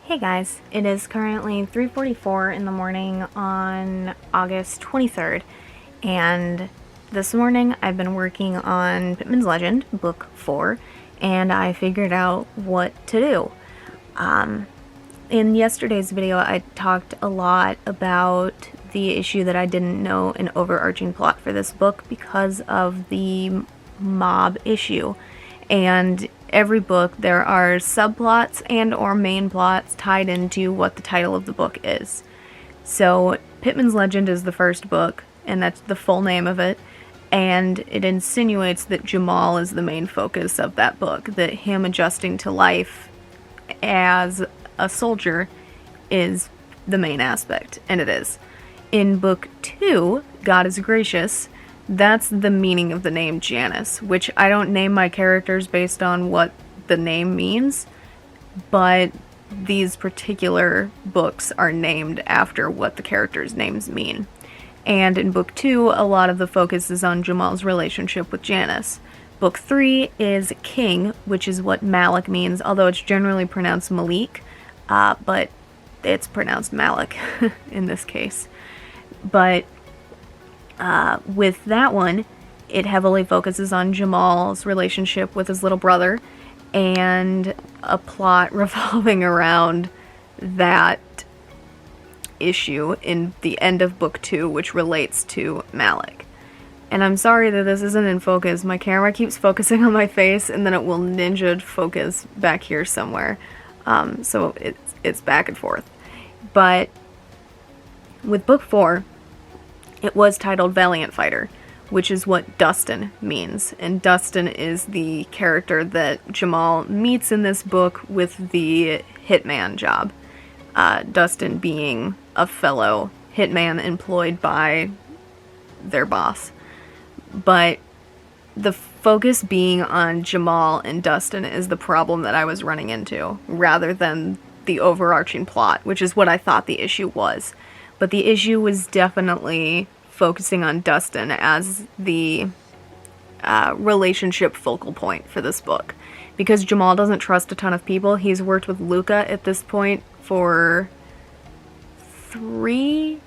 Hey guys, it is currently 3:44 in the morning on August 23rd, and this morning I've been working on Pittman's Legend, Book 4, and I figured out what to do. In yesterday's video I talked a lot about the issue that I didn't know an overarching plot for this book because of the mob issue, and every book there are subplots and or main plots tied into what the title of the book is. So Pittman's Legend is the first book, and that's the full name of it, and it insinuates that Jamal is the main focus of that book, that him adjusting to life as a soldier is the main aspect, and it is. In book 2, God is Gracious, that's the meaning of the name Janice, which I don't name my characters based on what the name means, but these particular books are named after what the characters' names mean. And in book 2, a lot of the focus is on Jamal's relationship with Janice. Book 3 is King, which is what Malik means, although it's generally pronounced Malik, but it's pronounced Malik in this case. But with that one, it heavily focuses on Jamal's relationship with his little brother and a plot revolving around that issue in the end of book 2, which relates to Malik. And I'm sorry that this isn't in focus. My camera keeps focusing on my face and then it will ninja focus back here somewhere. So it's back and forth. But with book 4, it was titled Valiant Fighter, which is what Dustin means. And Dustin is the character that Jamal meets in this book with the hitman job. Dustin being a fellow hitman employed by their boss. But the focus being on Jamal and Dustin is the problem that I was running into, rather than the overarching plot, which is what I thought the issue was. But the issue was definitely focusing on Dustin as the relationship focal point for this book. Because Jamal doesn't trust a ton of people. He's worked with Luca at this point for 3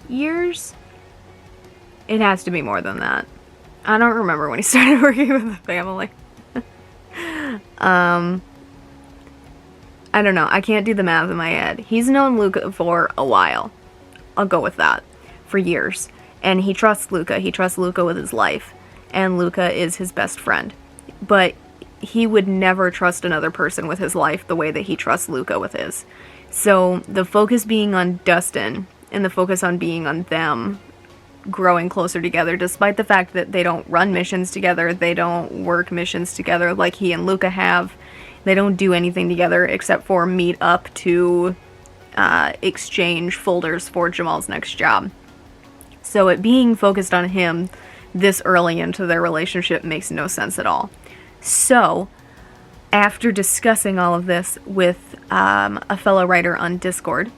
years? It has to be more than that. I don't remember when he started working with the family. I don't know. I can't do the math in my head. He's known Luca for a while. I'll go with that. For years. And he trusts Luca. He trusts Luca with his life. And Luca is his best friend. But he would never trust another person with his life the way that he trusts Luca with his. So the focus being on Dustin and the focus on being on them growing closer together, despite the fact that they don't run missions together, they don't work missions together like he and Luca have. They don't do anything together except for meet up to exchange folders for Jamal's next job. So it being focused on him this early into their relationship makes no sense at all. So, after discussing all of this with a fellow writer on Discord,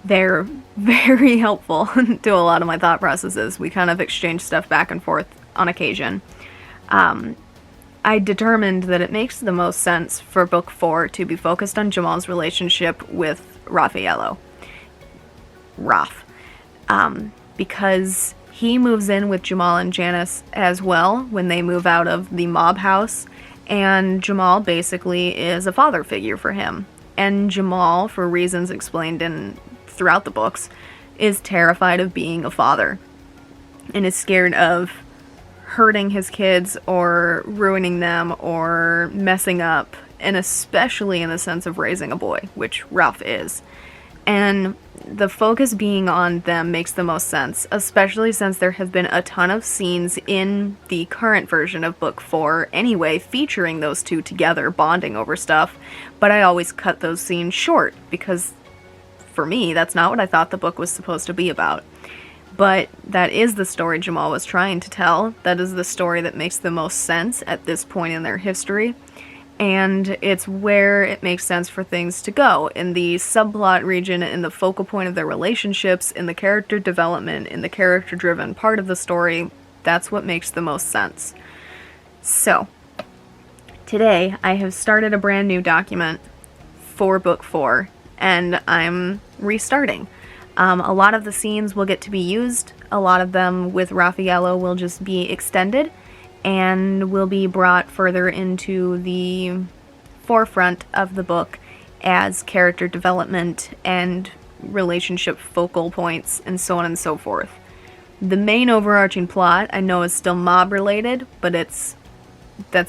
they're very helpful to a lot of my thought processes. We kind of exchange stuff back and forth on occasion. I determined that it makes the most sense for book 4 to be focused on Jamal's relationship with Raffaello. Because he moves in with Jamal and Janice as well when they move out of the mob house, and Jamal basically is a father figure for him. And Jamal, for reasons explained throughout the books, is terrified of being a father and is scared of hurting his kids or ruining them or messing up, and especially in the sense of raising a boy, which Ralph is. And the focus being on them makes the most sense, especially since there have been a ton of scenes in the current version of book 4 anyway featuring those two together bonding over stuff, but I always cut those scenes short because for me that's not what I thought the book was supposed to be about. But that is the story Jamal was trying to tell. That is the story that makes the most sense at this point in their history. And it's where it makes sense for things to go. In the subplot region, in the focal point of their relationships, in the character development, in the character-driven part of the story, that's what makes the most sense. So, today I have started a brand new document for book 4, and I'm restarting. A lot of the scenes will get to be used. A lot of them with Raffaello will just be extended and will be brought further into the forefront of the book as character development and relationship focal points and so on and so forth. The main overarching plot I know is still mob related, but that's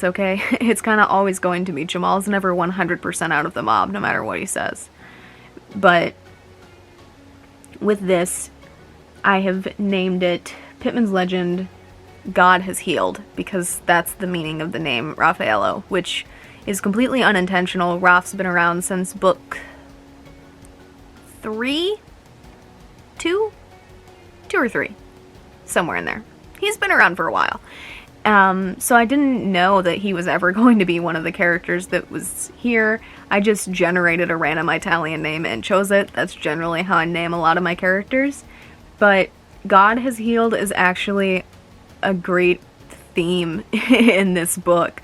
okay. It's kind of always going to be. Jamal's never 100% out of the mob, no matter what he says. But with this, I have named it Pittman's Legend, God Has Healed, because that's the meaning of the name Raffaello, which is completely unintentional. Raph's been around since book 3? 2 or 3. Somewhere in there. He's been around for a while. So I didn't know that he was ever going to be one of the characters that was here. I just generated a random Italian name and chose it. That's generally how I name a lot of my characters. But God Has Healed is actually a great theme in this book.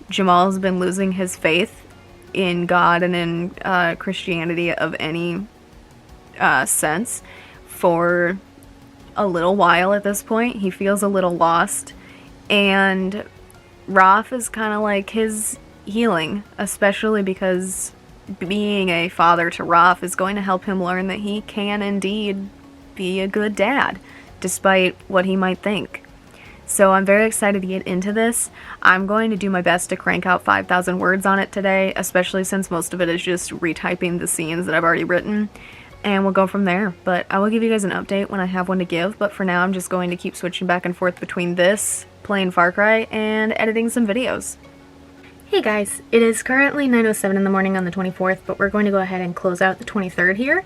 Jamal's been losing his faith in God and in Christianity of any sense for a little while at this point. He feels a little lost, and Raph is kind of like his healing, especially because being a father to Raph is going to help him learn that he can indeed be a good dad, despite what he might think. So I'm very excited to get into this. I'm going to do my best to crank out 5,000 words on it today, especially since most of it is just retyping the scenes that I've already written, and we'll go from there. But I will give you guys an update when I have one to give, but for now I'm just going to keep switching back and forth between this, playing Far Cry, and editing some videos. Hey guys, it is currently 9:07 in the morning on the 24th, but we're going to go ahead and close out the 23rd here.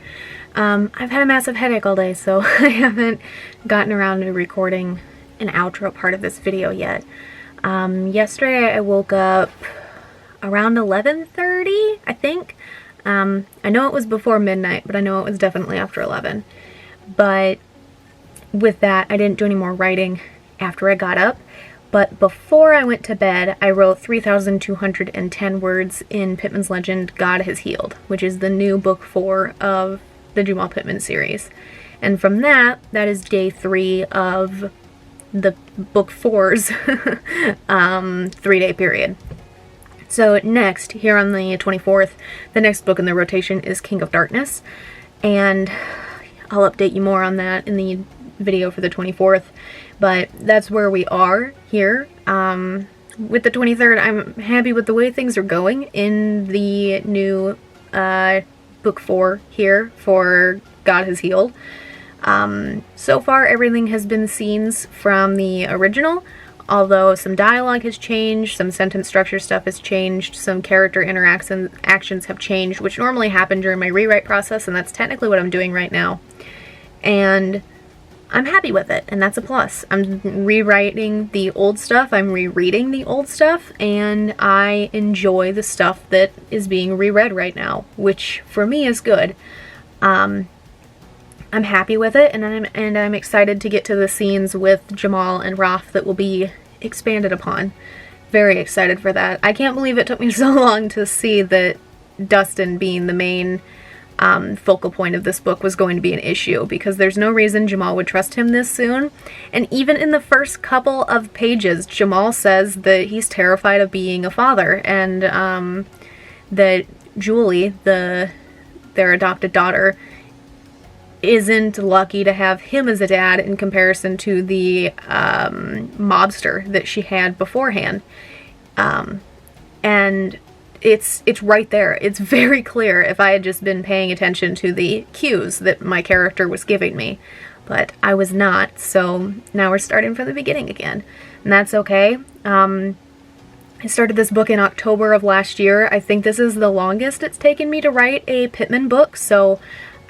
I've had a massive headache all day, so I haven't gotten around to recording an outro part of this video yet. Yesterday I woke up around 11:30, I think. I know it was before midnight, but I know it was definitely after 11. But with that, I didn't do any more writing after I got up. But before I went to bed, I wrote 3,210 words in Pittman's Legend, God Has Healed, which is the new book 4 of the Jamal Pittman series. And from that is day 3 of the book 4's 3-day period. So next, here on the 24th, the next book in the rotation is King of Darkness, and I'll update you more on that in the video for the 24th, but that's where we are here. With the 23rd, I'm happy with the way things are going in the new book 4 here for God Has Healed. So far, everything has been scenes from the original, although some dialogue has changed, some sentence structure stuff has changed, some character actions have changed, which normally happen during my rewrite process, and that's technically what I'm doing right now. And I'm happy with it, and that's a plus. I'm rewriting the old stuff, I'm rereading the old stuff, and I enjoy the stuff that is being reread right now, which for me is good. I'm happy with it, and I'm excited to get to the scenes with Jamal and Raph that will be expanded upon. Very excited for that. I can't believe it took me so long to see that Dustin being the main focal point of this book was going to be an issue, because there's no reason Jamal would trust him this soon. And even in the first couple of pages, Jamal says that he's terrified of being a father, and that Julie, their adopted daughter, isn't lucky to have him as a dad in comparison to the mobster that she had beforehand. And it's right there. It's very clear if I had just been paying attention to the cues that my character was giving me. But I was not, so now we're starting from the beginning again. And that's okay. I started this book in October of last year. I think this is the longest it's taken me to write a Pittman book, so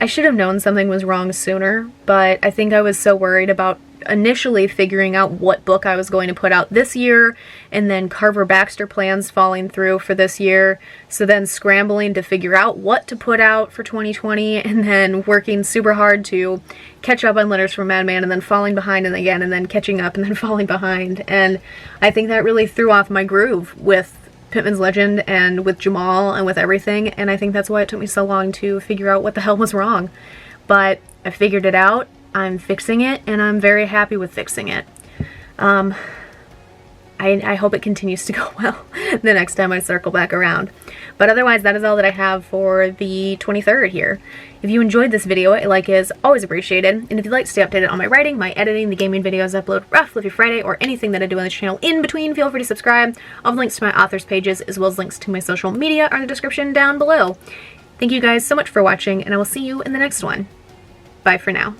I should have known something was wrong sooner, but I think I was so worried about initially figuring out what book I was going to put out this year, and then Carver Baxter plans falling through for this year, so then scrambling to figure out what to put out for 2020, and then working super hard to catch up on Letters from Madman, and then falling behind and again, and then catching up and then falling behind, and I think that really threw off my groove with Pittman's Legend and with Jamal and with everything, and I think that's why it took me so long to figure out what the hell was wrong. But I figured it out, I'm fixing it, and I'm very happy with fixing it. I hope it continues to go well the next time I circle back around. But otherwise, that is all that I have for the 23rd here. If you enjoyed this video, a like is always appreciated. And if you'd like to stay updated on my writing, my editing, the gaming videos I upload roughly every Friday, or anything that I do on this channel in between, feel free to subscribe. All the links to my authors pages, as well as links to my social media, are in the description down below. Thank you guys so much for watching, and I will see you in the next one. Bye for now.